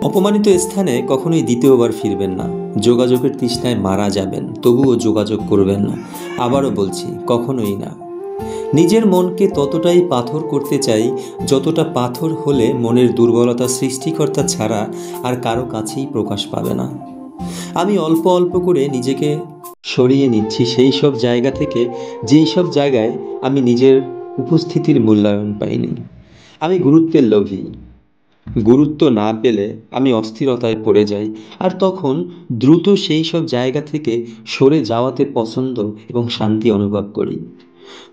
অপমানিত স্থানে কখনোই দ্বিতীয়বার ফিরবেন না। যোগাযোগের তৃষ্ণায় মারা যাবেন, তবুও যোগাযোগ করবেন না। আবারও বলছি, কখনোই না। নিজের মনকে ততটাই পাথর করতে চাই যতটা পাথর হলে মনের দুর্বলতা সৃষ্টিকর্তা ছাড়া আর কারো কাছেই প্রকাশ পাবে না। আমি অল্প অল্প করে নিজেকে সরিয়ে নিচ্ছি সেই সব জায়গা থেকে, যেই সব জায়গায় আমি নিজের উপস্থিতির মূল্যায়ন পাইনি। আমি গুরুত্বের লোভী। গুরুত্ব না পেলে আমি অস্থিরতায় পড়ে যাই, আর তখন দ্রুত সেই সব জায়গা থেকে সরে যাওয়াতে পছন্দ এবং শান্তি অনুভব করি।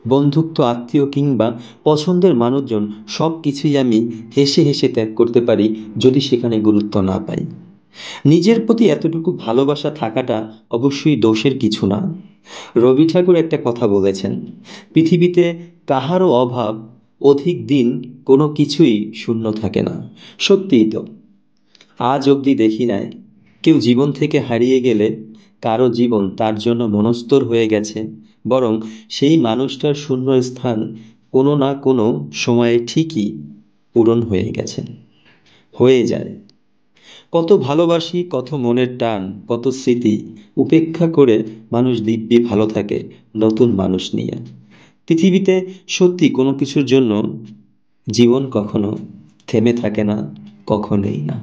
বন্ধুত্ব, আত্মীয় কিংবা পছন্দের মানুষজন সব কিছুই আমি হেসে হেসে ত্যাগ করতে পারি যদি সেখানে গুরুত্ব না পাই। নিজের প্রতি এতটুকু ভালোবাসা থাকাটা অবশ্যই দোষের কিছু না। রবি ঠাকুর একটা কথা বলেছেন, পৃথিবীতে কাহারও অভাব অধিক দিন কোনো কিছুই শূন্য থাকে না। সত্যিই তো। আজ অবধি দেখি নাই কেউ জীবন থেকে হারিয়ে গেলে কারো জীবন তার জন্য মনস্তর হয়ে গেছে, বরং সেই মানুষটার শূন্য স্থান কোনো না কোনো সময়ে ঠিকই পূরণ হয়ে গেছে, হয়ে যায়। কত ভালোবাসি, কত মনের টান, কত স্মৃতি উপেক্ষা করে মানুষ দিব্যি ভালো থাকে নতুন মানুষ নিয়ে। পৃথিবীতে সত্যি কোনো কিছুর জন্য জীবন কখনো থেমে থাকে না, কখনোই না।